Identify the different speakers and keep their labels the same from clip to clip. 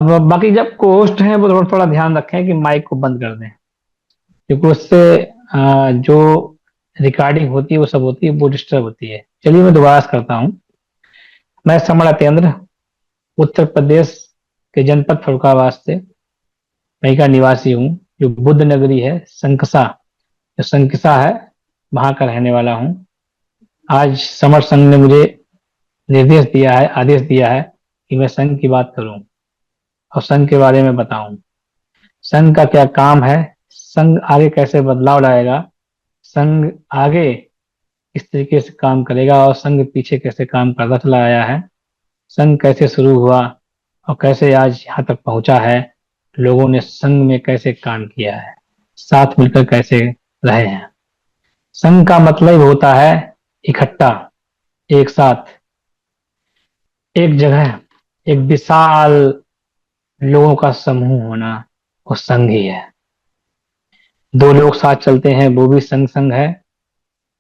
Speaker 1: अब बाकी जब होस्ट हैं वो थोड़ा थोड़ा ध्यान रखें कि माइक को बंद कर दें, क्योंकि उससे जो रिकॉर्डिंग होती है वो सब होती है वो डिस्टर्ब होती है। चलिए मैं दोबारा से करता हूँ। मैं समर अत्येंद्र उत्तर प्रदेश के जनपद फर्रुखाबाद से वहीं का निवासी हूँ, जो बुद्ध नगरी है संकसा, जो संकिसा है वहां का रहने वाला हूँ। आज समर संघ ने मुझे निर्देश दिया है, आदेश दिया है कि मैं संघ की बात करूं और संघ के बारे में बताऊं। संघ का क्या काम है, संघ आगे कैसे बदलाव लाएगा, संघ आगे किस तरीके से काम करेगा और संघ पीछे कैसे काम करता चला आया है, संघ कैसे शुरू हुआ और कैसे आज यहाँ तक पहुंचा है, लोगों ने संघ में कैसे काम किया है, साथ मिलकर कैसे रहे हैं। संघ का मतलब होता है इकट्ठा, एक साथ, एक जगह, एक विशाल लोगों का समूह होना, वो संघ ही है। दो लोग साथ चलते हैं वो भी संघ संघ है,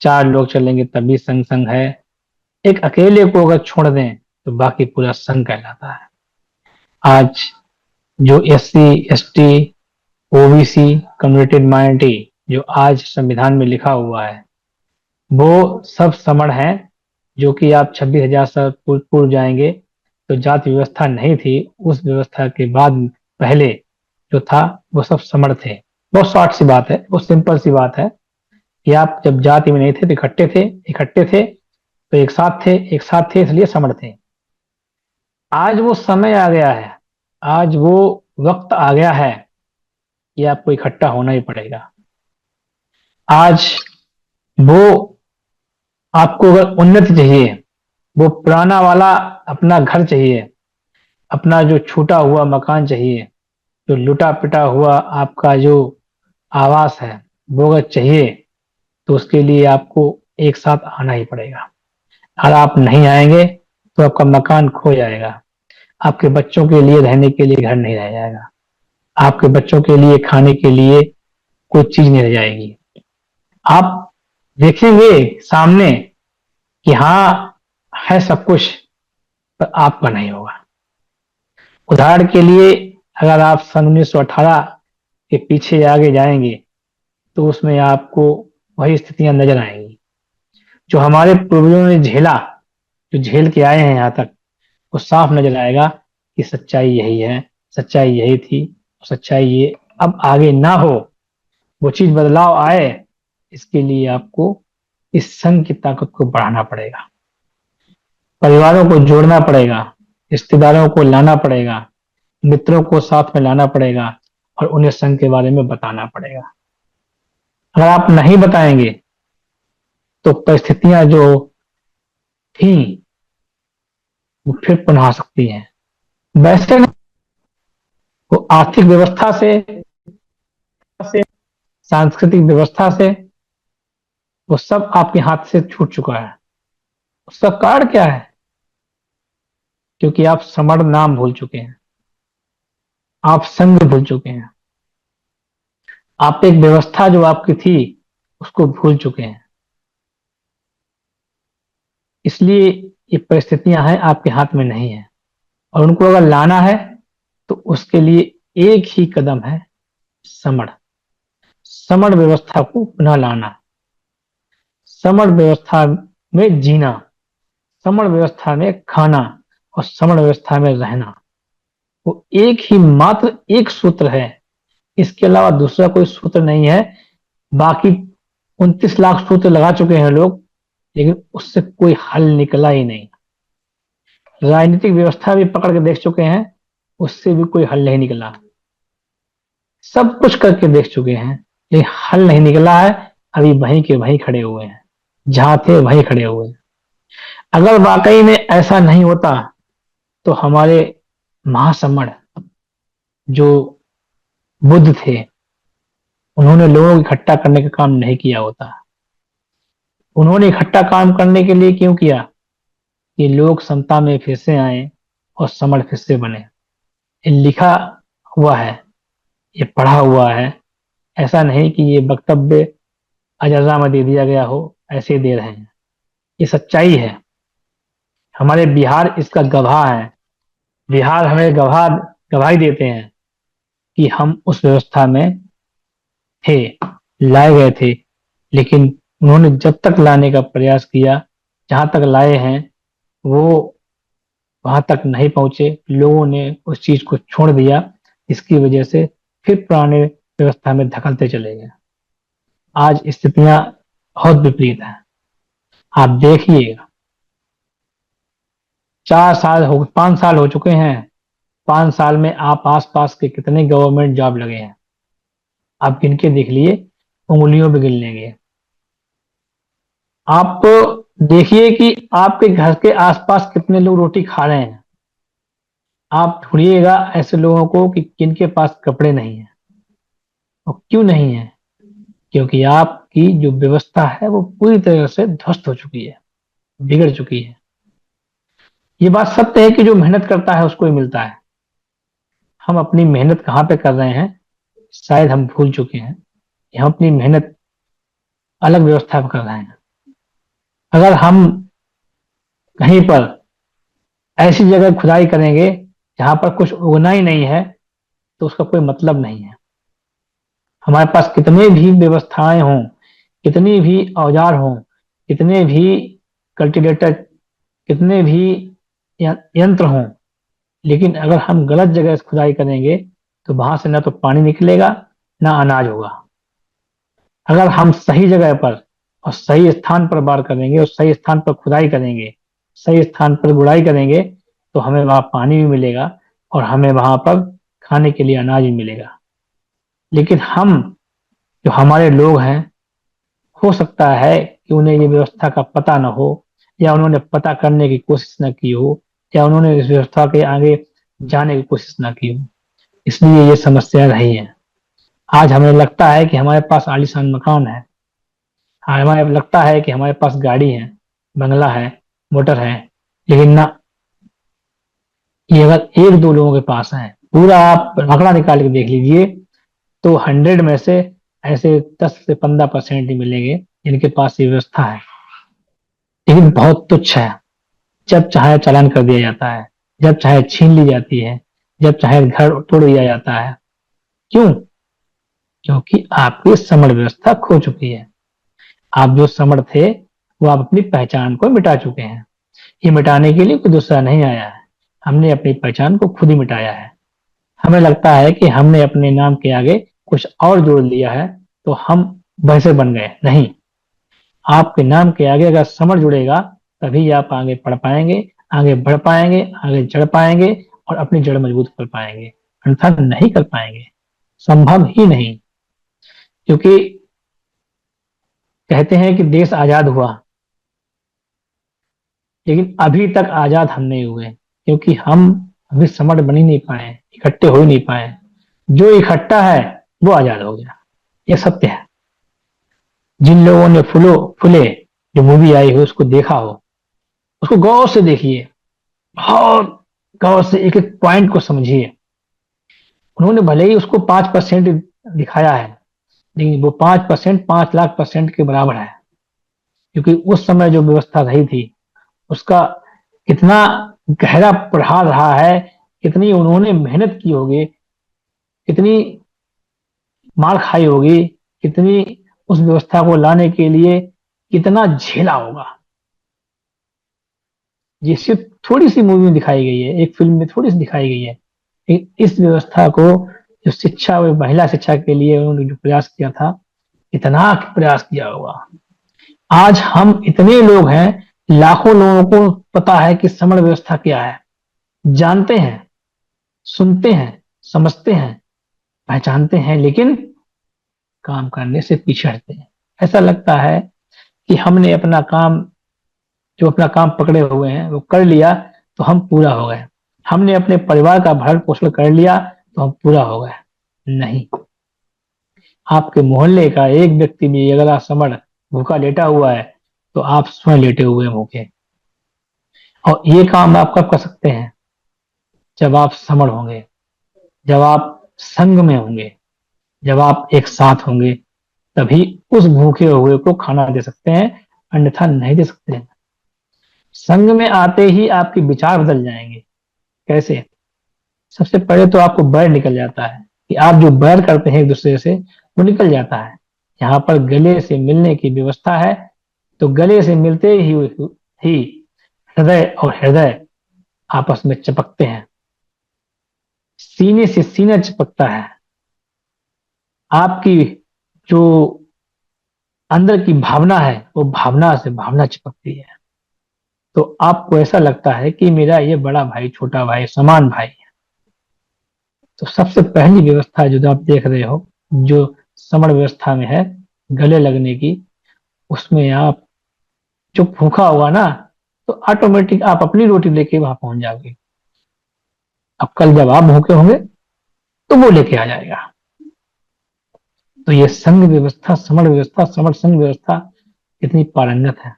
Speaker 1: चार लोग चलेंगे तब भी संघ संघ है, एक अकेले को अगर छोड़ दें तो बाकी पूरा संघ कहलाता है। आज जो SC ST OBC community minority जो आज संविधान में लिखा हुआ है, वो सब समण है। जो कि आप 26,000 साल पूर्व जाएंगे तो जाति व्यवस्था नहीं थी, उस व्यवस्था के बाद पहले जो था वो सब समण थे। बहुत शॉर्ट सी बात है, बहुत सिंपल सी बात है कि आप जब जाति में नहीं थे तो इकट्ठे थे, इकट्ठे थे तो एक साथ थे, एक साथ थे इसलिए समण थे। आज वो समय आ गया है, आज वो वक्त आ गया है कि आपको इकट्ठा होना ही पड़ेगा। आज वो आपको अगर उन्नति चाहिए, वो पुराना वाला अपना घर चाहिए, अपना जो छूटा हुआ मकान चाहिए, जो लुटा पिटा हुआ आपका जो आवास है वो अगर चाहिए तो उसके लिए आपको एक साथ आना ही पड़ेगा। अगर आप नहीं आएंगे तो आपका मकान खो जाएगा, आपके बच्चों के लिए रहने के लिए घर नहीं रह जाएगा, आपके बच्चों के लिए खाने के लिए कोई चीज नहीं रह जाएगी। आप देखेंगे सामने कि हाँ है सब कुछ, पर आपका नहीं होगा। उदाहरण के लिए अगर आप सन 1918 के पीछे आगे जाएंगे तो उसमें आपको वही स्थितियां नजर आएंगी जो हमारे पूर्वजों ने झेला, जो झेल के आए हैं यहाँ तक। वो साफ नजर आएगा कि सच्चाई यही है, सच्चाई यही थी, सच्चाई ये अब आगे ना हो, वो चीज बदलाव आए, इसके लिए आपको इस संघ की ताकत को बढ़ाना पड़ेगा, परिवारों को जोड़ना पड़ेगा, रिश्तेदारों को लाना पड़ेगा, मित्रों को साथ में लाना पड़ेगा और उन्हें संघ के बारे में बताना पड़ेगा। अगर आप नहीं बताएंगे तो परिस्थितियां जो थी वो फिर पुनः आ सकती हैं। वैसे नहीं, वो आर्थिक व्यवस्था से सांस्कृतिक व्यवस्था से वो सब आपके हाथ से छूट चुका है। उसका कारण क्या है? क्योंकि आप समण नाम भूल चुके हैं, आप संघ भूल चुके हैं, आप एक व्यवस्था जो आपकी थी उसको भूल चुके हैं। इसलिए ये परिस्थितियां हैं आपके हाथ में नहीं है, और उनको अगर लाना है तो उसके लिए एक ही कदम है, समण, समण व्यवस्था को पुनः लाना, समण व्यवस्था में जीना, समण व्यवस्था में खाना और समण व्यवस्था में रहना। वो एक ही मात्र एक सूत्र है, इसके अलावा दूसरा कोई सूत्र नहीं है। बाकी 29 लाख सूत्र लगा चुके हैं लोग, लेकिन उससे कोई हल निकला ही नहीं। राजनीतिक व्यवस्था भी पकड़ के देख चुके हैं, उससे भी कोई हल नहीं निकला। सब कुछ करके देख चुके हैं लेकिन हल नहीं निकला है। अभी वहीं के वहीं खड़े हुए हैं, जहां थे वहीं खड़े हुए हैं। अगर वाकई में ऐसा नहीं होता तो हमारे महासमण जो बुद्ध थे, उन्होंने लोगों को इकट्ठा करने का काम नहीं किया होता। उन्होंने इकट्ठा काम करने के लिए क्यों किया? कि लोग समता में फिर से आए और समण फिर से बने। ये लिखा हुआ है, ये पढ़ा हुआ है, ऐसा नहीं कि ये वक्तव्य अजर्रा में दे दिया गया हो, ऐसे दे रहे हैं। ये सच्चाई है, हमारे बिहार इसका गवाह है। बिहार हमें गवाह गवाही देते हैं कि हम उस व्यवस्था में थे, लाए गए थे, लेकिन उन्होंने जब तक लाने का प्रयास किया, जहां तक लाए हैं वो वहां तक नहीं पहुंचे, लोगों ने उस चीज को छोड़ दिया, इसकी वजह से फिर पुराने व्यवस्था में धकलते चले गए। आज स्थितियां बहुत विपरीत हैं। आप देखिएगा, 4 साल हो 5 साल हो चुके हैं, 5 साल में आप आसपास के कितने गवर्नमेंट जॉब लगे हैं, आप गिन के देख लिए, उंगलियों पे गिन लेंगे। आप देखिए कि आपके घर के आसपास कितने लोग रोटी खा रहे हैं। आप ढूंढिएगा ऐसे लोगों को कि जिनके पास कपड़े नहीं है। और क्यों नहीं है? क्योंकि आपकी जो व्यवस्था है वो पूरी तरह से ध्वस्त हो चुकी है, बिगड़ चुकी है। ये बात सत्य है कि जो मेहनत करता है उसको ही मिलता है। हम अपनी मेहनत कहाँ पे कर रहे हैं, शायद हम भूल चुके हैं कि हम अपनी मेहनत अलग व्यवस्था पर कर रहे हैं। अगर हम कहीं पर ऐसी जगह खुदाई करेंगे जहां पर कुछ उगना ही नहीं है, तो उसका कोई मतलब नहीं है। हमारे पास कितने भी व्यवस्थाएं हों, कितनी भी औजार हों, कितने भी कल्टीवेटर, कितने भी यंत्र हों, लेकिन अगर हम गलत जगह से खुदाई करेंगे तो वहां से ना तो पानी निकलेगा, ना अनाज होगा। अगर हम सही जगह पर और सही स्थान पर बार करेंगे और सही स्थान पर खुदाई करेंगे, सही स्थान पर गुड़ाई करेंगे, तो हमें वहां पानी भी मिलेगा और हमें वहां पर खाने के लिए अनाज भी मिलेगा। लेकिन हम, जो हमारे लोग हैं, हो सकता है कि उन्हें ये व्यवस्था का पता न हो, या उन्होंने पता करने की कोशिश न की हो, या उन्होंने इस व्यवस्था के आगे जाने की कोशिश न की हो, इसलिए ये समस्या रही है। आज हमें लगता है कि हमारे पास आलीशान मकान है, हमें लगता है कि हमारे पास गाड़ी है, बंगला है, मोटर है, लेकिन ना, ये अगर 1-2 लोगों के पास है, पूरा आप आंकड़ा निकाल के देख लीजिए, तो 100 में से ऐसे 10 से 15% ही मिलेंगे जिनके पास ये व्यवस्था है। लेकिन बहुत तुच्छ है। जब चाहे चालान कर दिया जाता है, जब चाहे छीन ली जाती है, जब चाहे घर तोड़ दिया जाता है। क्यों? क्योंकि आपकी समण व्यवस्था खो चुकी है। आप जो समण थे वो आप अपनी पहचान को मिटा चुके हैं। ये मिटाने के लिए कोई दूसरा नहीं आया है, हमने अपनी पहचान को खुद ही मिटाया है। हमें लगता है कि हमने अपने नाम के आगे कुछ और जोड़ लिया है तो हम वैसे बन गए। नहीं, आपके नाम के आगे अगर समर जुड़ेगा तभी आप आगे पढ़ पाएंगे, आगे बढ़ पाएंगे, आगे चढ़ पाएंगे और अपनी जड़ मजबूत कर पाएंगे, अन्यथा नहीं कर पाएंगे, संभव ही नहीं। क्योंकि कहते हैं कि देश आजाद हुआ, लेकिन अभी तक आजाद हम नहीं हुए, क्योंकि हम अभी समर बन ही नहीं पाए, इकट्ठे हो ही नहीं पाए। जो इकट्ठा है वो आजाद हो गया, ये सत्य है। जिन लोगों ने फुले जो मूवी आई हो उसको देखा हो, उसको गौर से देखिए, बहुत गौर से एक एक पॉइंट को समझिए। उन्होंने भले ही उसको 5% दिखाया है, लेकिन वो 5% 5 लाख% के बराबर है। क्योंकि उस समय जो व्यवस्था रही थी उसका कितना गहरा प्रभाव रहा है, कितनी उन्होंने मेहनत की होगी, कितनी मार खाई होगी, कितनी उस व्यवस्था को लाने के लिए कितना झेला होगा। ये सिर्फ थोड़ी सी मूवी में दिखाई गई है, एक फिल्म में थोड़ी सी दिखाई गई है। इस व्यवस्था को, जो शिक्षा व महिला शिक्षा के लिए उन्होंने जो प्रयास किया था, इतना प्रयास किया होगा। आज हम इतने लोग हैं, लाखों लोगों को पता है कि समण व्यवस्था क्या है, जानते हैं, सुनते हैं, समझते हैं, पहचानते हैं, लेकिन काम करने से पीछे हटते हैं। ऐसा लगता है कि हमने अपना काम, जो अपना काम पकड़े हुए हैं वो कर लिया तो हम पूरा हो गए, हमने अपने परिवार का भरण पोषण कर लिया तो हम पूरा हो गए। नहीं, आपके मोहल्ले का एक व्यक्ति भी अगर असमण भूखा लेटा हुआ है तो आप स्वयं लेटे हुए हैं भूखे। और ये काम आप कब कर सकते हैं? जब आप समण होंगे, जब आप संग में होंगे, जब आप एक साथ होंगे, तभी उस भूखे हुए को खाना दे सकते हैं, अन्यथा नहीं दे सकते हैं। संग में आते ही आपके विचार बदल जाएंगे। कैसे? सबसे पहले तो आपको बैर निकल जाता है कि आप जो बैर करते हैं एक दूसरे से वो निकल जाता है। यहाँ पर गले से मिलने की व्यवस्था है, तो गले से मिलते ही हृदय और हृदय आपस में चिपकते हैं, सीने से सीना चिपकता है। आपकी जो अंदर की भावना है वो भावना से भावना चिपकती है। तो आपको ऐसा लगता है कि मेरा ये बड़ा भाई छोटा भाई समान भाई है। तो सबसे पहली व्यवस्था जो आप देख रहे हो, जो समण व्यवस्था में है गले लगने की, उसमें आप जो भूखा होगा ना, तो ऑटोमेटिक आप अपनी रोटी लेके वहां पहुंच जाओगे। अब कल जब आप भूखे होंगे तो वो लेके आ जाएगा। तो ये संघ व्यवस्था, समण व्यवस्था, समण संघ व्यवस्था कितनी पारंगत है।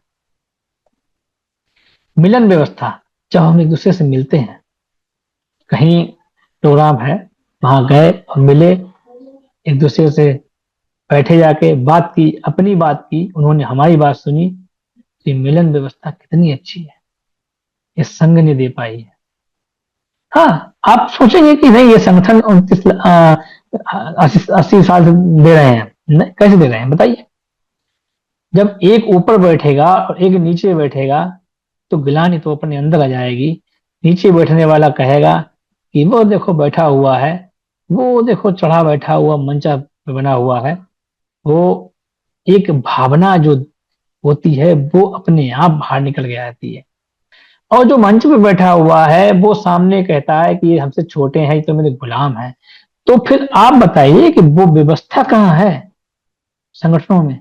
Speaker 1: मिलन व्यवस्था, जब हम एक दूसरे से मिलते हैं, कहीं प्रोग्राम है, वहां गए और मिले, एक दूसरे से बैठे, जाके बात की, अपनी बात की, उन्होंने हमारी बात सुनी, तो ये मिलन व्यवस्था कितनी अच्छी है, ये संघ ने दे पाई है। हाँ, आप सोचेंगे कि नहीं ये संगठन 80 साल से दे रहे हैं, नहीं, कैसे दे रहे हैं बताइए। जब एक ऊपर बैठेगा और एक नीचे बैठेगा तो गिलानी तो अपने अंदर आ जाएगी। नीचे बैठने वाला कहेगा कि वो देखो बैठा हुआ है, वो देखो चढ़ा बैठा हुआ मंचा पे बना हुआ है। वो एक भावना जो होती है वो अपने आप बाहर निकल के आती है। और जो मंच पे बैठा हुआ है वो सामने कहता है कि ये हमसे छोटे हैं, ये तो मेरे गुलाम हैं। तो फिर आप बताइए कि वो व्यवस्था कहाँ है संगठनों में।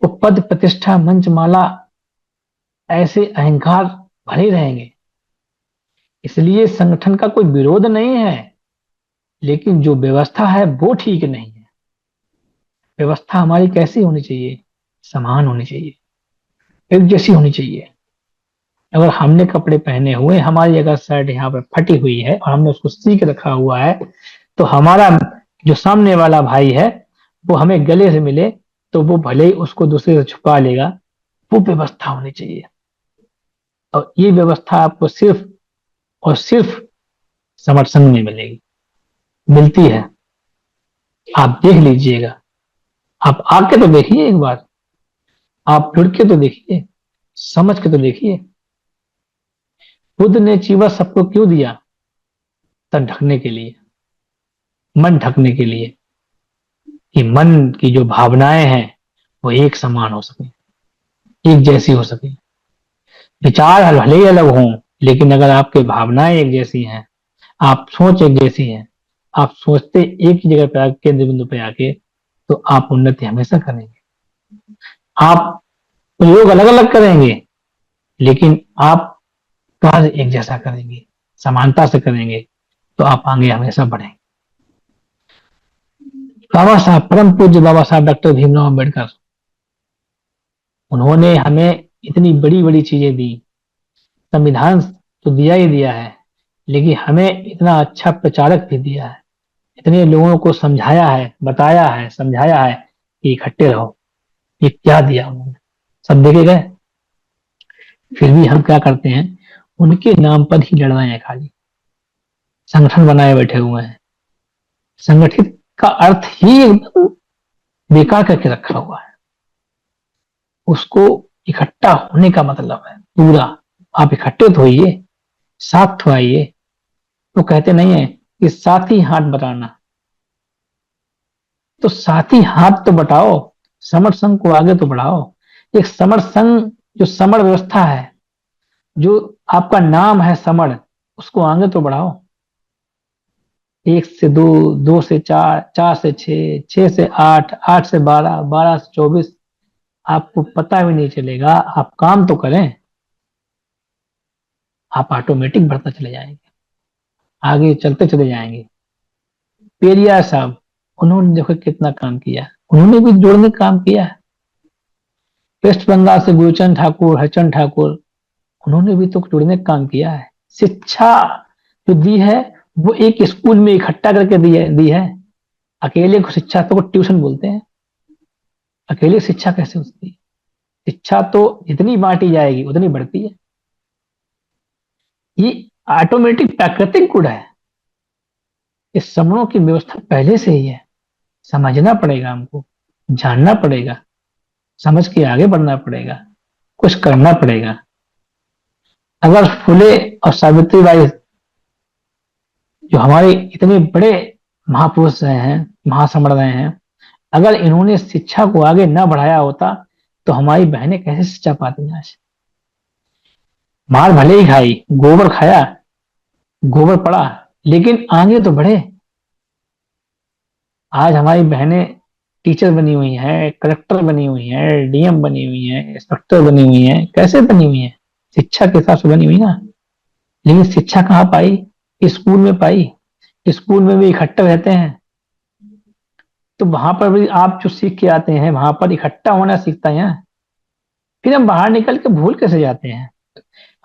Speaker 1: वो पद प्रतिष्ठा मंच माला, ऐसे अहंकार भरे रहेंगे। इसलिए संगठन का कोई विरोध नहीं है, लेकिन जो व्यवस्था है वो ठीक नहीं है। व्यवस्था हमारी कैसी होनी चाहिए, समान होनी चाहिए, एक जैसी होनी चाहिए। अगर हमने कपड़े पहने हुए, हमारी अगर शर्ट यहाँ पर फटी हुई है और हमने उसको सी के रखा हुआ है, तो हमारा जो सामने वाला भाई है वो हमें गले से मिले तो वो भले ही उसको दूसरे से छुपा लेगा। वो व्यवस्था होनी चाहिए। और ये व्यवस्था आपको सिर्फ और सिर्फ समर्थन में मिलेगी, मिलती है। आप देख लीजिएगा, आप आके तो देखिए एक बार, आप जुड़ के तो देखिए, समझ के तो देखिए। बुद्ध ने चीवा सबको क्यों दिया? तन ढकने के लिए, मन ढकने के लिए, कि मन की जो भावनाएं हैं वो एक समान हो सके, एक जैसी हो सके। विचार भले ही अलग हों, लेकिन अगर आपके भावनाएं एक जैसी हैं, आप सोच एक जैसी है, आप सोचते एक ही जगह पे आके, केंद्र बिंदु पे आके, तो आप उन्नति हमेशा करेंगे। आप प्रयोग अलग अलग करेंगे, लेकिन आप कार्य एक जैसा करेंगे, समानता से करेंगे, तो आप आगे हमेशा बढ़ेंगे। बाबा साहब, परम पूज्य बाबा साहब डॉक्टर भीमराव अम्बेडकर, उन्होंने हमें इतनी बड़ी बड़ी चीजें दी। संविधान तो दिया ही दिया है, लेकिन हमें इतना अच्छा प्रचारक भी दिया है, इतने लोगों को समझाया है, बताया है, समझाया है कि इकट्ठे रहो। ये क्या दिया उन्होंने, सब देखे गए। फिर भी हम क्या करते हैं, उनके नाम पर ही लड़ रहे हैं, खाली संगठन बनाए बैठे हुए हैं। संगठित का अर्थ ही एकदम बेकार करके रखा हुआ है। उसको इकट्ठा होने का मतलब है पूरा, आप इकट्ठे तो होइए, साथ तो आइए। तो कहते नहीं है कि साथी हाथ बटाना, तो साथी हाथ तो बटाओ, समर संघ को आगे तो बढ़ाओ। एक समर संघ, जो समर व्यवस्था है, जो आपका नाम है समर, उसको आगे तो बढ़ाओ। 1 से 2, 2 से 4, 4 से 6, 6 से 8, 8 से 12, 12 से 24, आपको पता भी नहीं चलेगा। आप काम तो करें, आप ऑटोमेटिक बढ़ते चले जाएंगे, आगे चलते चले जाएंगे। पेरियार साहब, उन्होंने देखो कितना काम किया, उन्होंने भी जोड़ने का काम किया है। वेस्ट बंगाल से गुरुचंद ठाकुर, हरचंद ठाकुर, उन्होंने भी तो जुड़ने का काम किया है। शिक्षा जो दी है वो एक स्कूल में इकट्ठा करके दी है। अकेले को शिक्षा तो ट्यूशन बोलते हैं। अकेले शिक्षा कैसे होती है? शिक्षा तो जितनी बांटी जाएगी उतनी बढ़ती है। ये ऑटोमेटिक प्राकृतिक गुण है। इस समणों की व्यवस्था पहले से ही है। समझना पड़ेगा हमको, जानना पड़ेगा, समझ के आगे बढ़ना पड़ेगा, कुछ करना पड़ेगा। अगर फुले और सावित्रीबाई जो हमारे इतने बड़े महापुरुष रहे हैं, महासमर रहे हैं, अगर इन्होंने शिक्षा को आगे न बढ़ाया होता तो हमारी बहनें कैसे शिक्षा पाती आज। मार भले ही खाई, गोबर खाया, गोबर पड़ा, लेकिन आगे तो बढ़े। आज हमारी बहनें टीचर बनी हुई हैं, कलेक्टर बनी हुई हैं, डीएम बनी हुई हैं, इंस्पेक्टर बनी हुई हैं। कैसे बनी हुई हैं? शिक्षा के हिसाब से बनी हुई ना। लेकिन शिक्षा कहाँ पाई? स्कूल में पाई। स्कूल में भी इकट्ठे रहते हैं, तो वहां पर भी आप जो सीख के आते हैं वहां पर इकट्ठा होना सीखता है। फिर हम बाहर निकल के भूल कैसे जाते हैं?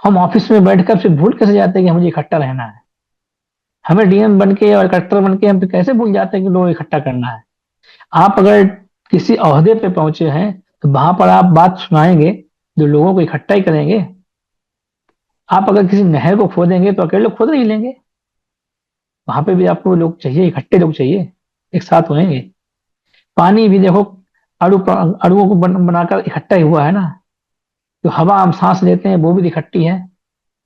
Speaker 1: हम ऑफिस में बैठकर फिर भूल कैसे जाते हैं कि मुझे इकट्ठा रहना है? हमें डीएम बन के और कलेक्टर बन के हम फिर कैसे भूल जाते हैं कि लोग इकट्ठा करना है? आप अगर किसी ओहदे पे पहुंचे हैं तो वहां पर आप बात सुनाएंगे, जो लोगों को इकट्ठा ही करेंगे। आप अगर किसी नहर को खोदेंगे तो अकेले लोग खोद नहीं लेंगे। वहां पे भी आपको लोग चाहिए, इकट्ठे लोग चाहिए, एक साथ होंगे। पानी भी देखो, अणुओं को बनाकर इकट्ठा ही हुआ है ना। जो हवा हम सांस लेते हैं वो भी इकट्ठी है,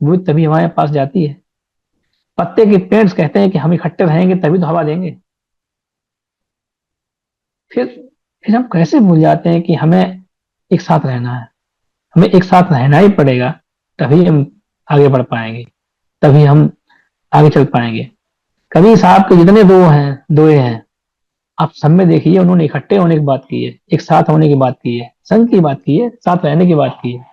Speaker 1: वो भी तभी हमारे पास जाती है। पत्ते के पेड़ कहते हैं कि हम इकट्ठे रहेंगे तभी तो हवा देंगे। फिर फिर हम कैसे भूल जाते हैं कि हमें एक साथ रहना है? हमें एक साथ रहना ही पड़ेगा, तभी हम आगे बढ़ पाएंगे, तभी हम आगे चल पाएंगे। कबीर साहब के जितने दोहे हैं, आप सब में देखिए उन्होंने इकट्ठे होने की बात की है, एक साथ होने की बात की है, संघ की बात की है, साथ रहने की बात की है।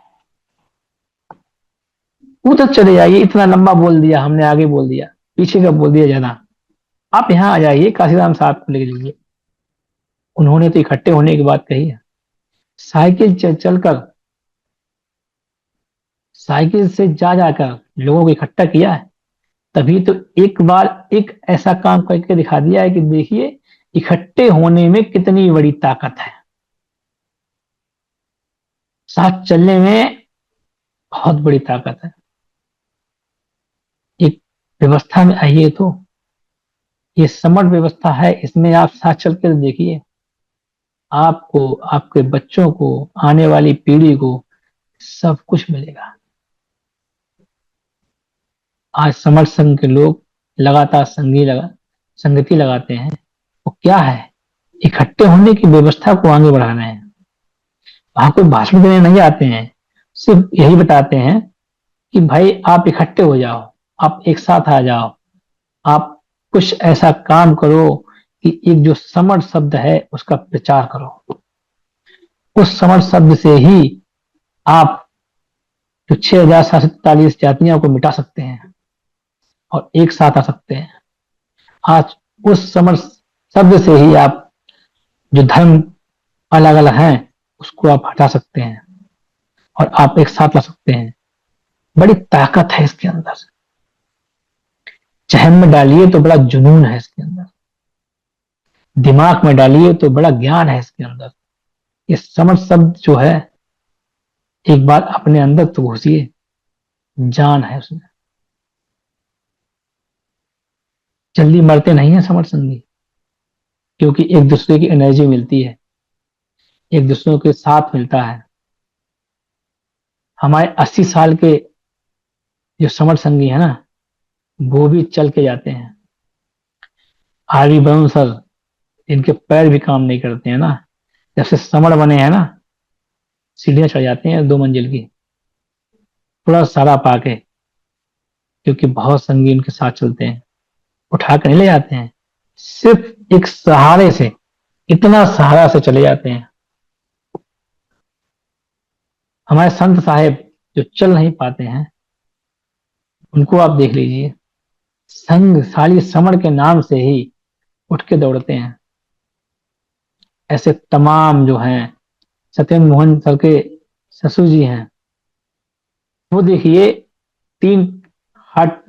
Speaker 1: उधर चले जाइए, इतना लंबा बोल दिया हमने, आगे बोल दिया, पीछे का बोल दिया ज्यादा। आप यहाँ आ जाइए, काशीराम साहब को लेके जाइए। उन्होंने तो इकट्ठे होने की बात कही है। साइकिल चलकर, साइकिल से जा जाकर लोगों को इकट्ठा किया है। तभी तो एक बार एक ऐसा काम करके दिखा दिया है कि देखिए इकट्ठे होने में कितनी बड़ी ताकत है। साथ चलने में बहुत बड़ी ताकत है। एक व्यवस्था में आइए तो, ये समर व्यवस्था है, इसमें आप साथ चल कर देखिए, आपको, आपके बच्चों को, आने वाली पीढ़ी को सब कुछ मिलेगा। आज समर संघ के लोग लगातार संगति लगाते हैं। वो क्या है? इकट्ठे होने की व्यवस्था को आगे बढ़ा रहे हैं। वहां कोई भाषण देने नहीं आते हैं, सिर्फ यही बताते हैं कि भाई आप इकट्ठे हो जाओ, आप एक साथ आ जाओ, आप कुछ ऐसा काम करो कि एक जो समर शब्द है उसका प्रचार करो। उस समर शब्द से ही आप जो 6,743 जातियों को मिटा सकते हैं और एक साथ आ सकते हैं। आज उस समर शब्द से ही आप जो धर्म अलग अलग हैं उसको आप हटा सकते हैं और आप एक साथ ला सकते हैं। बड़ी ताकत है इसके अंदर। जहन में डालिए तो बड़ा जुनून है इसके अंदर, दिमाग में डालिए तो बड़ा ज्ञान है इसके अंदर। ये समझ शब्द जो है, एक बार अपने अंदर तो घुसिए, जान है उसमें। जल्दी मरते नहीं है समर संगी, क्योंकि एक दूसरे की एनर्जी मिलती है, एक दूसरे के साथ मिलता है। हमारे 80 साल के जो समर संगी है ना, वो भी चल के जाते हैं। आरवी बरुण सर, इनके पैर भी काम नहीं करते हैं ना, जब से समर बने हैं ना, सीढ़ियां चढ़ जाते हैं 2 मंजिल की, थोड़ा सारा पाके, क्योंकि बहुत संगी उनके साथ चलते हैं, उठा कर नहीं ले जाते हैं, सिर्फ एक सहारे से, इतना सहारा से चले जाते हैं। हमारे संत साहेब जो चल नहीं पाते हैं, उनको आप देख लीजिए, संग साली समर के नाम से ही उठ के दौड़ते हैं। ऐसे तमाम जो हैं, सत्येंद्र मोहन सर के ससुर जी हैं, वो देखिए 3 हार्ट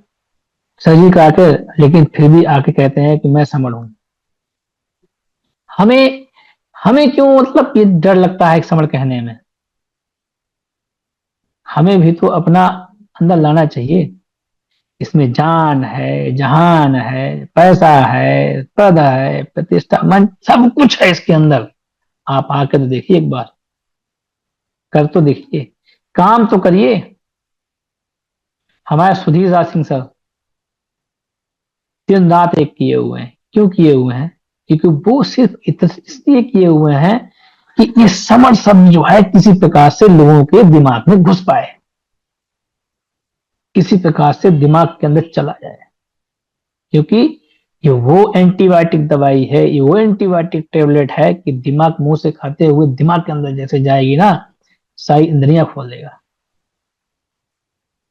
Speaker 1: सर्जरी करा के, लेकिन फिर भी आके कहते हैं कि मैं समर हूं। हमें हमें क्यों मतलब ये डर लगता है समर कहने में? हमें भी तो अपना अंदर लाना चाहिए। इसमें जान है, जहान है, पैसा है, पद है, प्रतिष्ठा, मन, सब कुछ है इसके अंदर। आप आकर तो देखिए एक बार, कर तो देखिए, काम तो करिए। हमारे सुधीर राज सिंह सर दिन रात एक किए हुए हैं। क्यों किए हुए हैं? क्योंकि वो सिर्फ इसलिए किए हुए हैं कि ये समर शब्द जो है किसी प्रकार से लोगों के दिमाग में घुस पाए, किसी प्रकार से दिमाग के अंदर चला जाए। क्योंकि ये वो एंटीबायोटिक दवाई है, ये वो एंटीबायोटिक टेबलेट है कि दिमाग मुंह से खाते हुए दिमाग के अंदर जैसे जाएगी ना, सारी इंद्रियां खोल देगा।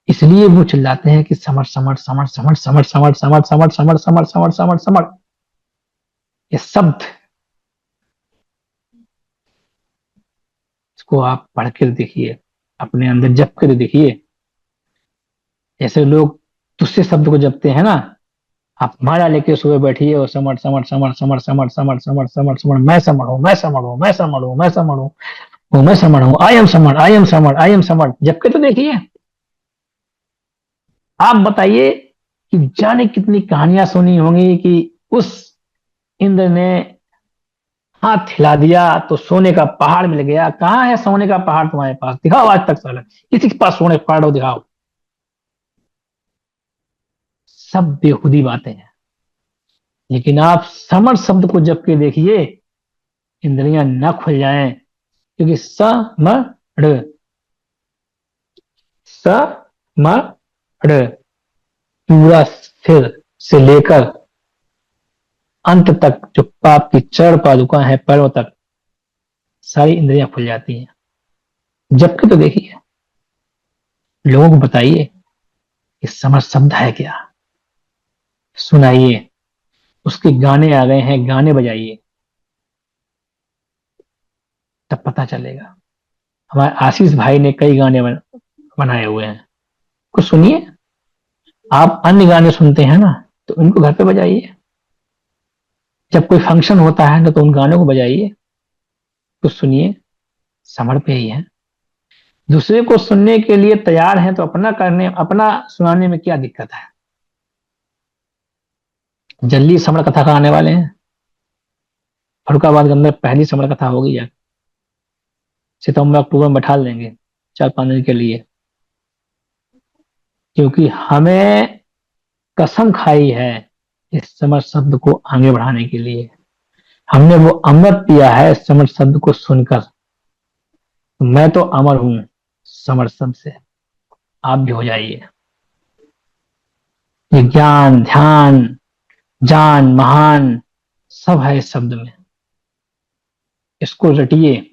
Speaker 1: इसलिए वो चिल्लाते हैं कि summer summer summer summer summer summer summer summer summer summer summer summer summer. ये शब्द, इसको आप पढ़ कर देखिए, अपने अंदर जप कर देखिए। जैसे लोग तुस्से शब्द को जपते हैं ना, आप माला लेके सुबह बैठिए और summer summer summer summer summer summer summer summer summer, मैं समर हूं, मैं समर हूं, मैं समर हूं, मैं समर हूं, मैं समर हूं, I am summer, I am summer, I am summer, जब के तो देखिए। आप बताइए कि जाने कितनी कहानियां सुनी होंगी कि उस इंद्र ने हाथ हिला दिया तो सोने का पहाड़ मिल गया। कहाँ है सोने का पहाड़ तुम्हारे पास? दिखाओ आज तक साला, किसी के पास सोने का पहाड़ हो दिखाओ। सब बेखुदी बातें हैं। लेकिन आप समर शब्द को जप के देखिए, इंद्रियां न खुल जाएं। क्योंकि समर, समर, पूरा सिर से लेकर अंत तक, जो पाप की चरण पादुका है पैरों तक, सारी इंद्रियां खुल जाती हैं। जबकि तो देखिए, लोगों को बताइए कि समर शब्द है क्या, सुनाइए। उसके गाने आ गए हैं, गाने बजाइए, तब पता चलेगा। हमारे आशीष भाई ने कई गाने बनाए हुए हैं, कुछ सुनिए। आप अन्य गाने सुनते हैं ना, तो उनको घर पे बजाइए। जब कोई फंक्शन होता है ना, तो उन गानों को बजाइए, कुछ सुनिए। समर पे ही है। दूसरे को सुनने के लिए तैयार हैं तो अपना करने, अपना सुनाने में क्या दिक्कत है? जल्दी समर कथा का आने वाले हैं। फरुखाबाद के अंदर पहली समर कथा होगी यार, सितंबर अक्टूबर में बैठा लेंगे 4-5 दिन के लिए। क्योंकि हमें कसम खाई है इस समर शब्द को आगे बढ़ाने के लिए। हमने वो अमृत पिया है समर शब्द को सुनकर। मैं तो अमर हूं समर शब्द से, आप भी हो जाइए। ये ज्ञान, ध्यान, जान, महान, सब है इस शब्द में। इसको रटिए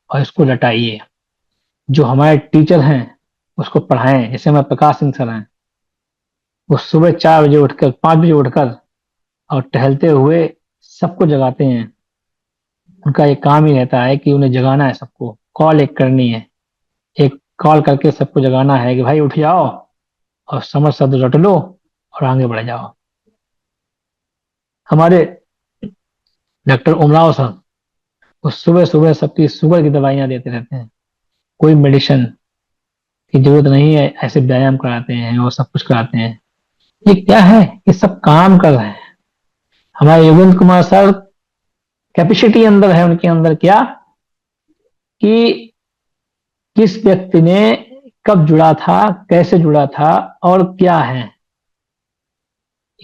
Speaker 1: और इसको रटाइए। जो हमारे टीचर हैं उसको पढ़ाएं। जैसे हमारे प्रकाश सिंह सर हैं, वो सुबह 4 बजे उठकर, 5 बजे उठकर और टहलते हुए सबको जगाते हैं। उनका एक काम ही रहता है कि उन्हें जगाना है सबको, कॉल एक करनी है, एक कॉल करके सबको जगाना है कि भाई उठ जाओ और समर शब्द रट लो और आगे बढ़ जाओ। हमारे डॉक्टर उमराव सर, वो सुबह सुबह सबकी शुगर की दवाइयां देते रहते हैं। कोई मेडिसिन की जरूरत नहीं है, ऐसे व्यायाम कराते हैं और सब कुछ कराते हैं। ये क्या है? ये सब काम कर रहे हैं। हमारे योगेंद्र कुमार सर, कैपेसिटी अंदर है उनके अंदर क्या, कि किस व्यक्ति ने कब जुड़ा था, कैसे जुड़ा था और क्या है,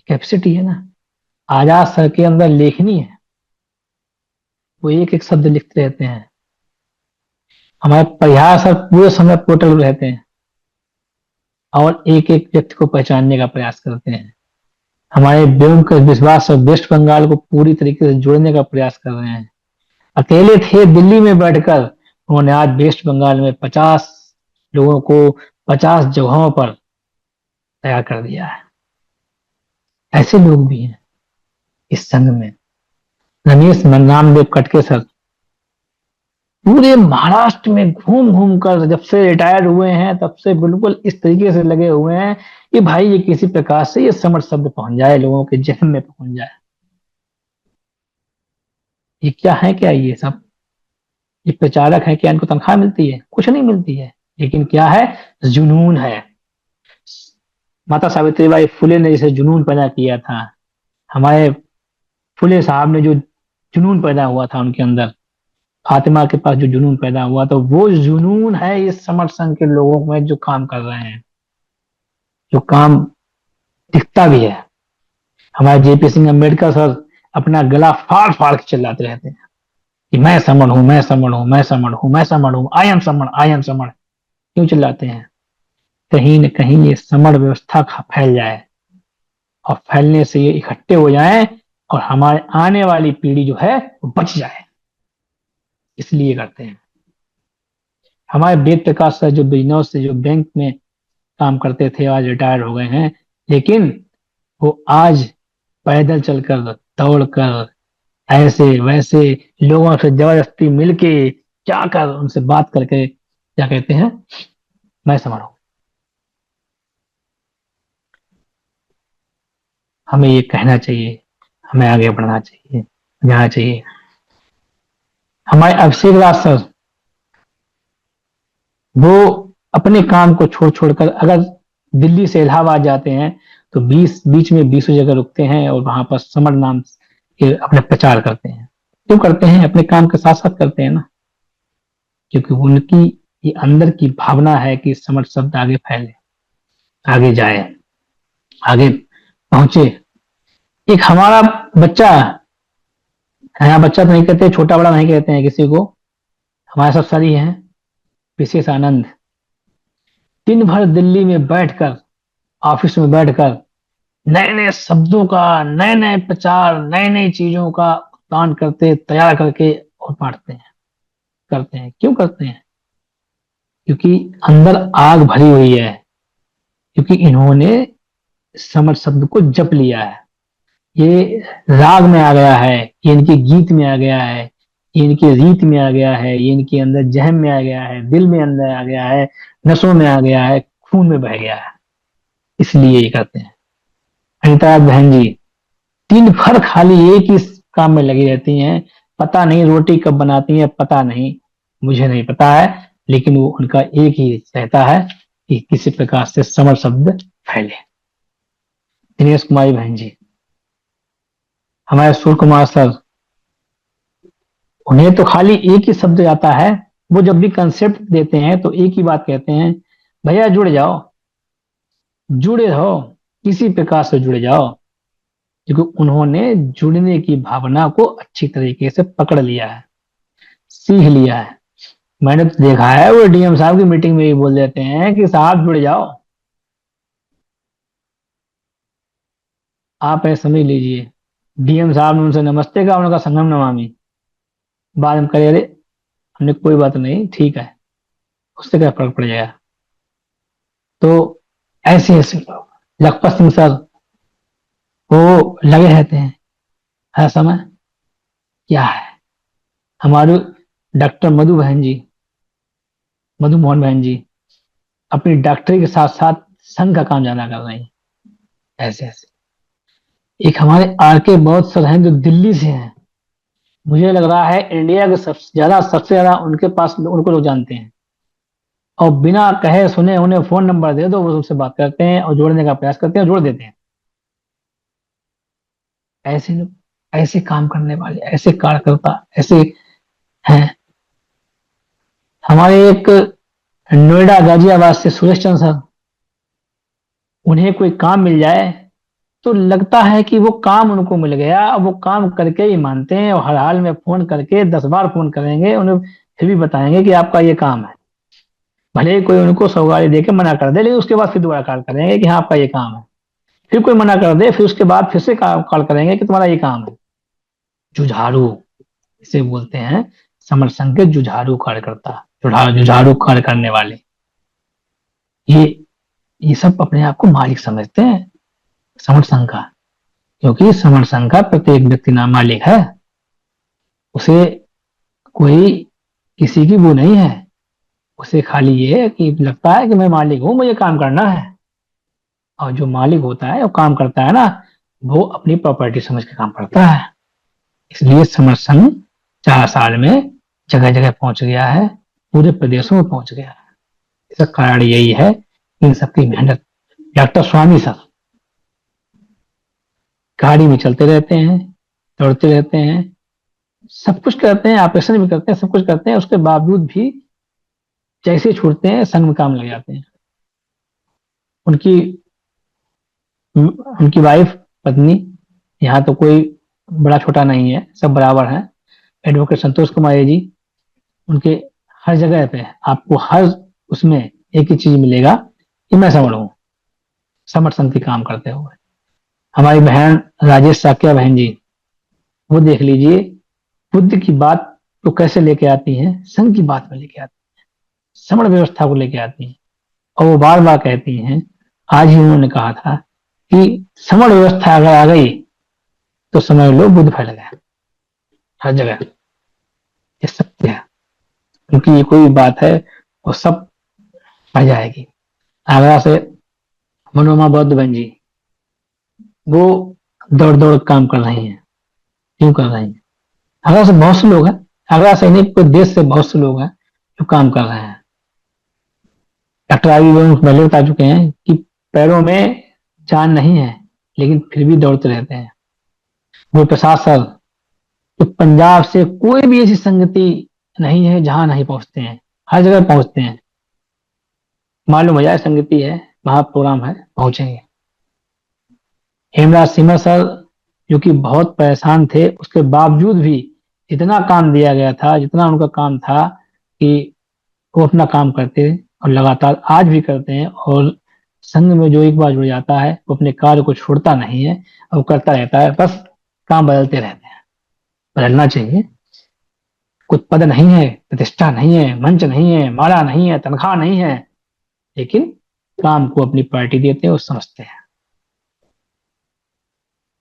Speaker 1: कैपेसिटी है ना। आजाद सर के अंदर लेखनी है, वो एक एक शब्द लिखते रहते हैं। हमारे परिहार सर पूरे समय पोर्टल रहते हैं और एक एक व्यक्ति को पहचानने का प्रयास करते हैं। हमारे व्योमकेश विश्वास सर वेस्ट बंगाल को पूरी तरीके से जोड़ने का प्रयास कर रहे हैं। अकेले थे दिल्ली में बैठकर, उन्होंने आज वेस्ट बंगाल में 50 लोगों को 50 जगहों पर तैयार कर दिया है। ऐसे लोग भी हैं इस संघ में। रमेश नामदेव कटके सर पूरे महाराष्ट्र में घूम घूम कर जब से रिटायर्ड हुए हैं तब से बिल्कुल इस तरीके से लगे हुए हैं कि भाई ये किसी प्रकार से ये समर शब्द पहुंच जाए, लोगों के जहन में पहुंच जाए। ये क्या है? क्या ये सब? ये प्रचारक है क्या? इनको तनख्वाह मिलती है? कुछ नहीं मिलती है। लेकिन क्या है? जुनून है। माता सावित्रीबाई फुले ने जैसे जुनून पैदा किया था, हमारे फुले साहब ने जो जुनून पैदा हुआ था उनके अंदर, फातिमा के पास जो जुनून पैदा हुआ, तो वो जुनून है इस समर संघ के लोगों में जो काम कर रहे हैं, जो काम दिखता भी है। हमारे जेपी सिंह अम्बेडकर सर अपना गला फाड़ फाड़ के चिल्लाते रहते हैं कि मैं समण हूं, मैं समण हूं, मैं समण हूं, मैं समण हूं, आई एम समण, आई एम समण। क्यों चिल्लाते हैं? कहीं न कहीं ये समण व्यवस्था फैल जाए, और फैलने से ये इकट्ठे हो जाएं, और हमारे आने वाली पीढ़ी जो है वो बच जाए, इसलिए करते हैं। हमारे वेद प्रकाश सर जो बिजनेस से जो बैंक में काम करते थे, आज रिटायर हो गए हैं, लेकिन वो आज पैदल चलकर, दौड़कर, ऐसे वैसे लोगों से जबरदस्ती मिलके जाकर उनसे बात करके क्या कहते हैं, मैं समझ। हमें ये कहना चाहिए, हमें आगे बढ़ना चाहिए, जाना चाहिए। हमारे अभिषेक राज सर, वो अपने काम को छोड़ छोड़कर अगर दिल्ली से इलाहाबाद जाते हैं तो बीच में 20 जगह रुकते हैं और वहां पर समर नाम के अपने प्रचार करते हैं। क्यों करते हैं? अपने काम के साथ साथ करते हैं ना, क्योंकि उनकी ये अंदर की भावना है कि समर शब्द आगे फैले, आगे जाए, आगे पहुंचे। एक हमारा बच्चा है, यहाँ बच्चा तो नहीं कहते, छोटा बड़ा नहीं कहते हैं किसी को, हमारे सब सारी हैं, विशेष आनंद दिन भर दिल्ली में बैठकर, ऑफिस में बैठकर नए नए शब्दों का, नए नए प्रचार, नई नई चीजों का उत्पादन करते, तैयार करके और बांटते हैं, करते हैं। क्यों करते हैं? क्योंकि अंदर आग भरी हुई है, क्योंकि इन्होंने समर शब्द को जप लिया है, ये राग में आ गया है, ये इनके गीत में आ गया है, ये इनके रीत में आ गया है, ये इनके अंदर जहम में आ गया है, दिल में अंदर आ गया है, नसों में आ गया है, खून में बह गया है, इसलिए ये करते हैं। अनिता बहन जी दिन भर खाली एक ही काम में लगी रहती हैं, पता नहीं रोटी कब बनाती हैं, पता नहीं, मुझे नहीं पता है, लेकिन वो उनका एक ही रहता है कि किसी प्रकार से समर शब्द फैले। दिनेश कुमारी बहन जी, हमारे सूर्य कुमार सर, उन्हें तो खाली एक ही शब्द आता है, वो जब भी कंसेप्ट देते हैं तो एक ही बात कहते हैं, भैया जुड़ जाओ, जुड़े रहो, किसी प्रकार से जुड़ जाओ, क्योंकि उन्होंने जुड़ने की भावना को अच्छी तरीके से पकड़ लिया है, सीख लिया है। मैंने तो देखा है वो डीएम साहब की मीटिंग में ही बोल देते हैं कि साहब जुड़ जाओ, आप ऐसा समझ लीजिए। डीएम साहब ने उनसे नमस्ते कहा, उनका संगम नमामि, बाद में करे, अरे हमने कोई बात नहीं, ठीक है, उससे क्या फर्क पड़ जाएगा। तो ऐसे ऐसे लोग, लखपत सिंह सर, वो लगे रहते हैं हर समय। क्या है, हमारे डॉक्टर मधु बहन जी, मधु मोहन बहन जी, अपनी डॉक्टरी के साथ साथ संघ का काम ज्यादा कर रही हैं, ऐसे ऐसे। एक हमारे आर के बहुत सर हैं जो दिल्ली से हैं, मुझे लग रहा है इंडिया के सबसे ज्यादा उनके पास उनको लोग जानते हैं, और बिना कहे सुने उन्हें फोन नंबर दे दो, वो उनसे बात करते हैं और जोड़ने का प्रयास करते हैं, जोड़ देते हैं। ऐसे लोग, ऐसे काम करने वाले, ऐसे कार्यकर्ता, ऐसे हैं। हमारे एक नोएडा गाजियाबाद से सुरेश चंद्र सर, उन्हें कोई काम मिल जाए तो लगता है कि वो काम उनको मिल गया, अब वो काम करके ही मानते हैं, और हर हाल में फोन करके 10 बार फोन करेंगे, उन्हें फिर भी बताएंगे कि आपका ये काम है, भले ही कोई उनको सौगाली दे के मना कर दे, लेकिन उसके बाद फिर दोबारा कॉल करेंगे कि हाँ आपका ये काम है, फिर कोई मना कर दे, फिर उसके बाद फिर से कॉल करेंगे कि तुम्हारा ये काम है। जुझारू इसे बोलते हैं, समर संघ के जुझारू कार्यकर्ता, जुझारू कार्य करने वाले, ये ये सब अपने आप को मालिक समझते हैं समर संघ का, क्योंकि समर संघ का प्रत्येक व्यक्ति नाम मालिक है, उसे कोई किसी की वो नहीं है, उसे खाली ये है कि लगता है कि मैं मालिक हूं, मुझे काम करना है, और जो मालिक होता है वो काम करता है ना, वो अपनी प्रॉपर्टी समझ के काम करता है। इसलिए समर संघ 4 साल में जगह जगह पहुंच गया है, पूरे प्रदेशों में पहुंच गया है। इसका कारण यही है इन सबकी मेहनत, डॉक्टर स्वामी सर गाड़ी में चलते रहते हैं, दौड़ते रहते हैं, सब कुछ करते हैं, ऑपरेशन भी करते हैं, सब कुछ करते हैं, उसके बावजूद भी जैसे छूटते हैं संग में काम लग जाते हैं। उनकी उनकी वाइफ, पत्नी, यहाँ तो कोई बड़ा छोटा नहीं है, सब बराबर है। एडवोकेट संतोष कुमार जी, उनके हर जगह पे आपको हर उसमें एक ही चीज मिलेगा कि मैं समझ हूँ, समर्थन के काम करते हुए। हमारी बहन राजेश साकिया बहन जी, वो देख लीजिए, बुद्ध की बात तो कैसे लेके आती हैं, संघ की बात में लेके आती हैं, समण व्यवस्था को लेके आती हैं। और वो बार बार कहती हैं, आज ही उन्होंने कहा था कि समण व्यवस्था अगर आ गई तो समझ लो बुद्ध फैल गया हर जगह। ये सत्य है, क्योंकि ये कोई बात है वो सब आ जाएगी। आगरा से मनोरमा बौद्ध बहन जी, वो दौड़ दौड़ काम कर रही हैं। क्यों कर रही हैं? आगरा से बहुत से लोग हैं, आगरा से नहीं पूरे देश से बहुत से लोग हैं जो काम कर रहे हैं। डॉक्टर आबी पहले बता चुके हैं कि पैरों में जान नहीं है लेकिन फिर भी दौड़ते रहते हैं। वो प्रसाद सर, तो पंजाब से कोई भी ऐसी संगति नहीं है जहां नहीं पहुंचते हैं, हर जगह पहुंचते हैं। मालूम हो जाए संगति है, वहां प्रोग्राम है, पहुंचेंगे। हेमराज सिमर सर, जो कि बहुत परेशान थे, उसके बावजूद भी इतना काम दिया गया था, जितना उनका काम था, कि वो अपना काम करते और लगातार आज भी करते हैं। और संघ में जो एक बार जुड़ जाता है वो अपने कार्य को छोड़ता नहीं है और वो करता रहता है, बस काम बदलते रहते हैं। बदलना चाहिए। कुछ पद नहीं है, प्रतिष्ठा नहीं है, मंच नहीं है, माला नहीं है, तनख्वाह नहीं है, लेकिन काम को अपनी प्रायोरिटी देते हैं और समझते हैं।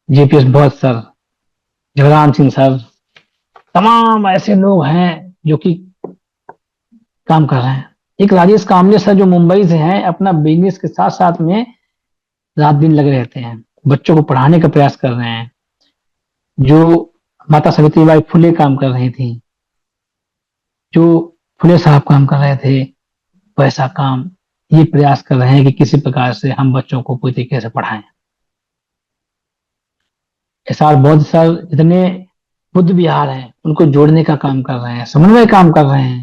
Speaker 1: जेपीएस बौद्ध सर, जगराम सिंह सर, तमाम ऐसे लोग हैं जो कि काम कर रहे हैं। एक राजेश कामले सर जो मुंबई से हैं, अपना बिजनेस के साथ साथ में रात दिन लगे रहते हैं, बच्चों को पढ़ाने का प्रयास कर रहे हैं। जो माता सावित्रीबाई फुले काम कर रही थी, जो फुले साहब काम कर रहे थे, वैसा काम ये प्रयास कर रहे हैं कि किसी प्रकार से हम बच्चों को पूरी तरीके से पढ़ाएं। एसआर बौद्ध सर जितने बुद्ध विहार हैं उनको जोड़ने का काम कर रहे हैं, समन्वय काम कर रहे हैं,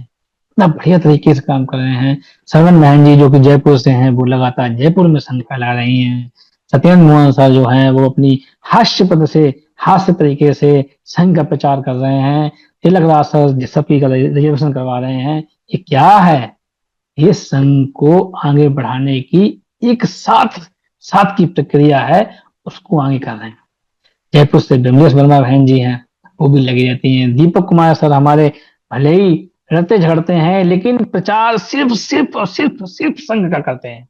Speaker 1: इतना बढ़िया तरीके से काम कर रहे हैं। सरवण बहन जी जो कि जयपुर से हैं, वो लगातार जयपुर में संघ फैला रही हैं। सत्येंद्र मोहन सर जो हैं, वो अपनी हास्य पद से, हास्य तरीके से संघ का प्रचार कर रहे हैं। तिलक राज सर सबकी रिजर्वेशन करवा रहे हैं। ये क्या है? ये संघ को आगे बढ़ाने की एक साथ साथ की प्रक्रिया है, उसको आगे कर रहे हैं। जयपुर से विमलेश वर्मा बहन जी हैं, वो भी लगी रहती हैं। दीपक कुमार सर हमारे भले ही लड़ते झगड़ते हैं, लेकिन प्रचार सिर्फ सिर्फ और सिर्फ संघ का करते हैं,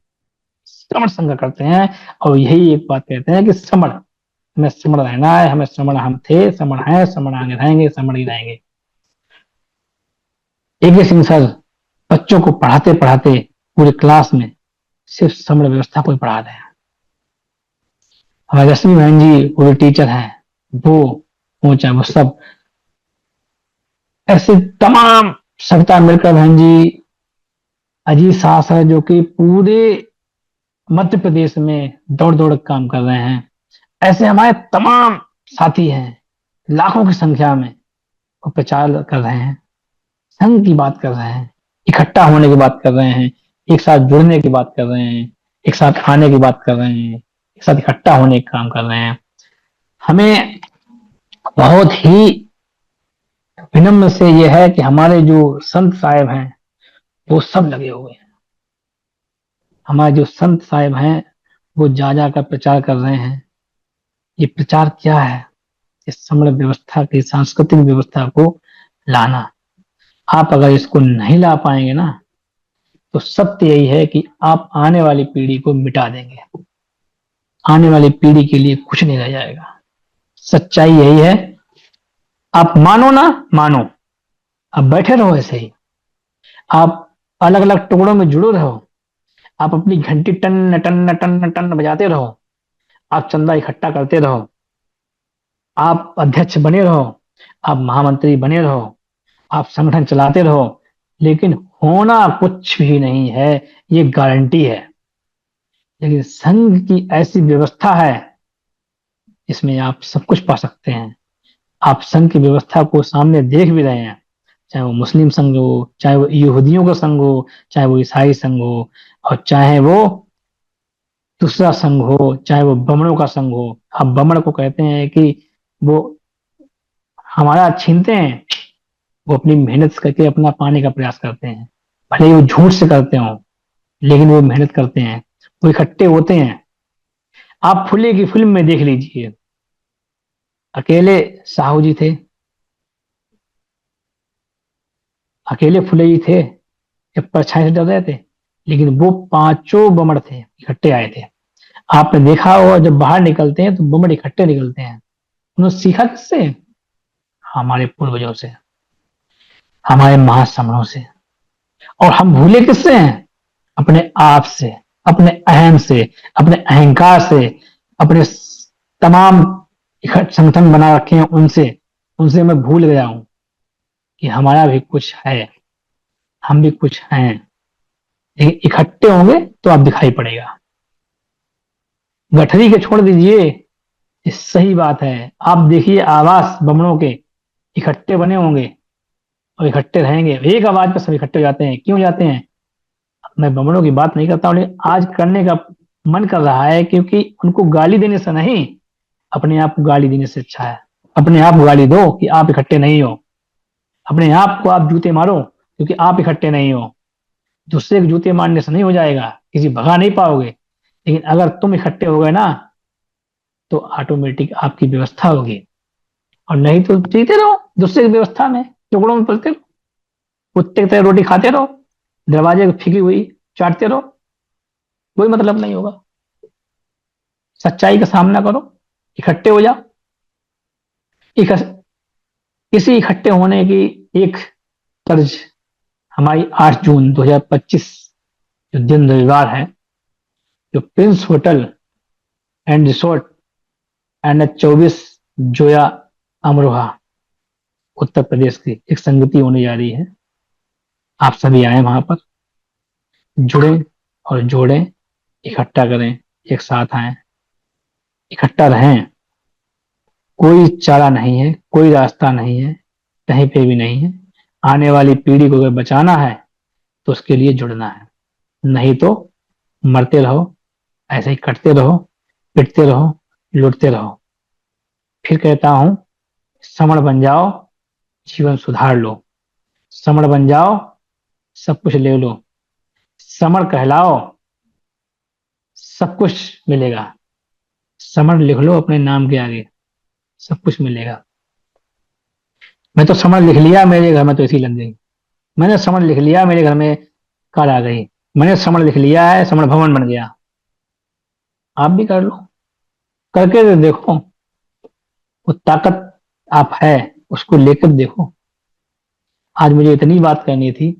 Speaker 1: श्रमण संघ का करते हैं। और यही एक बात कहते हैं कि श्रमण, हमें श्रमण रहना है, हमें श्रमण, हम थे, श्रमण है, श्रमण आगे रहेंगे, श्रमण ही रहेंगे। एक सिंह सर बच्चों को पढ़ाते पढ़ाते पूरे क्लास में सिर्फ श्रमण व्यवस्था को ही पढ़ा रहे हैं। हमारे रश्मि बहन जी वो टीचर हैं, वो ऊंचा, वो सब ऐसे तमाम सविता मिलकर बहन जी, अजीत शाह सर जो कि पूरे मध्य प्रदेश में दौड़ दौड़ काम कर रहे हैं। ऐसे हमारे तमाम साथी हैं, लाखों की संख्या में, वो प्रचार कर रहे हैं, संघ की बात कर रहे हैं, इकट्ठा होने की बात कर रहे हैं, एक साथ जुड़ने की बात कर रहे हैं, एक साथ आने की बात कर रहे हैं, एक साथ इकट्ठा होने का काम कर रहे हैं। हमें बहुत ही विनम्र से यह है कि हमारे जो संत साहिब हैं वो सब लगे हुए हैं। हमारे जो संत साहिब हैं वो जा जाकर प्रचार कर रहे हैं। ये प्रचार क्या है? इस समृद्ध व्यवस्था की, सांस्कृतिक व्यवस्था को लाना। आप अगर इसको नहीं ला पाएंगे ना, तो सत्य यही है कि आप आने वाली पीढ़ी को मिटा देंगे, आने वाली पीढ़ी के लिए कुछ नहीं रह जाएगा। सच्चाई यही है। आप मानो ना मानो, आप बैठे रहो ऐसे ही, आप अलग अलग टुकड़ों में जुड़ो रहो, आप अपनी घंटी टन टन टन टन बजाते रहो, आप चंदा इकट्ठा करते रहो, आप अध्यक्ष बने रहो, आप महामंत्री बने रहो, आप संगठन चलाते रहो, लेकिन होना कुछ भी नहीं है, ये गारंटी है। लेकिन संघ की ऐसी व्यवस्था है, इसमें आप सब कुछ पा सकते हैं। आप संघ की व्यवस्था को सामने देख भी रहे हैं, चाहे वो मुस्लिम संघ हो, चाहे वो यहूदियों का संघ हो, चाहे वो ईसाई संघ हो, और चाहे वो दूसरा संघ हो, चाहे वो बमणों का संघ हो। हम बमण को कहते हैं कि वो हमारा छीनते हैं, वो अपनी मेहनत करके अपना पाने का प्रयास करते हैं। भले ही वो झूठ से करते हो, लेकिन वो मेहनत करते हैं, वो इकट्ठे होते हैं। आप फुले की फिल्म में देख लीजिए, अकेले साहू जी थे, अकेले फुले जी थे, जब परछाई से डर रहे थे, लेकिन वो पांचों बमड़ थे, इकट्ठे आए थे। आपने देखा होगा जब बाहर निकलते हैं तो बमड़ इकट्ठे निकलते हैं। उन्होंने सीखा किससे? हमारे पूर्वजों से, हमारे महासमणों से। और हम भूले किससे हैं? अपने आप से, अपने अहम से, अपने अहंकार से, अपने तमाम संगठन बना रखे हैं उनसे। उनसे मैं भूल गया हूं कि हमारा भी कुछ है, हम भी कुछ हैं। लेकिन इकट्ठे होंगे तो आप दिखाई पड़ेगा। गठरी के छोड़ दीजिए, ये सही बात है। आप देखिए आवास बमनों के इकट्ठे बने होंगे और इकट्ठे रहेंगे, एक आवाज पर सब इकट्ठे हो जाते हैं। क्यों जाते हैं? मैं बमनों की बात नहीं करता हूं, लेकिन आज करने का मन कर रहा है, क्योंकि उनको गाली देने से नहीं, अपने आप को गाली देने से अच्छा है। अपने आप को गाली दो कि आप इकट्ठे नहीं हो। अपने आप को आप जूते मारो क्योंकि आप इकट्ठे नहीं हो। दूसरे के जूते मारने से नहीं हो जाएगा, किसी भगा नहीं पाओगे। लेकिन अगर तुम इकट्ठे हो गए ना, तो ऑटोमेटिक आपकी व्यवस्था होगी। और नहीं तो जीते रहो दूसरे की व्यवस्था में, टुकड़ों में पलते रहो, कुत्ते की तरह रोटी खाते रहो, दरवाजे को फेंकी हुई चाटते रहो, कोई मतलब नहीं होगा। सच्चाई का सामना करो, इकट्ठे हो जाओ। इसी इकट्ठे होने की एक तर्ज हमारी 8 जून 2025 जो दिन रविवार है, जो Prince Hotel and Resort NH24 Joya Amroha Uttar Pradesh की एक संगति होने जा रही है। आप सभी आए वहां पर, जुड़े और जोड़ें, इकट्ठा करें, एक साथ आए, इकट्ठा रहें। कोई चारा नहीं है, कोई रास्ता नहीं है, कहीं पे भी नहीं है। आने वाली पीढ़ी को अगर बचाना है तो उसके लिए जुड़ना है, नहीं तो मरते रहो, ऐसे ही कटते रहो, पिटते रहो, लुटते रहो। फिर कहता हूं, समण बन जाओ, जीवन सुधार लो। समण बन जाओ, सब कुछ ले लो। समण कहलाओ, सब कुछ मिलेगा। समण लिख लो अपने नाम के आगे, सब कुछ मिलेगा। मैं तो समण लिख लिया, मेरे घर में तो ऐसी लग गई। मैंने समण लिख लिया, मेरे घर में कार आ गई। मैंने समण लिख लिया है, समण भवन बन गया। आप भी कर लो, करके तो देखो। वो ताकत आप है, उसको लेकर देखो। आज मुझे इतनी बात करनी थी,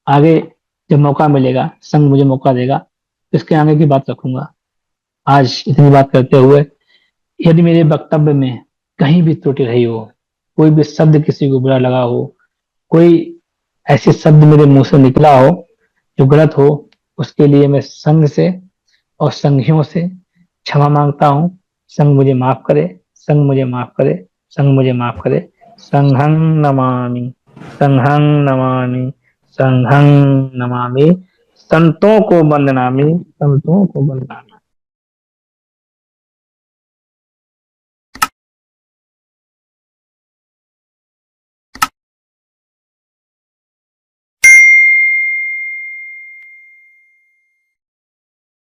Speaker 1: आगे जब मौका मिलेगा, संघ मुझे मौका देगा, तो इसके आगे की बात रखूंगा। आज इतनी बात करते हुए, यदि मेरे वक्तव्य में कहीं भी त्रुटि रही हो, कोई भी शब्द किसी को बुरा लगा हो, कोई ऐसे शब्द मेरे मुंह से निकला हो जो गलत हो, उसके लिए मैं संघ से और संघियों से क्षमा मांगता हूं। संघ मुझे माफ करे, संघ मुझे माफ करे, संघ मुझे माफ करे। संघं नमामि, संघं नमामि, संघं नमामि। संतों को वंदनामि, संतों को वंदनामि।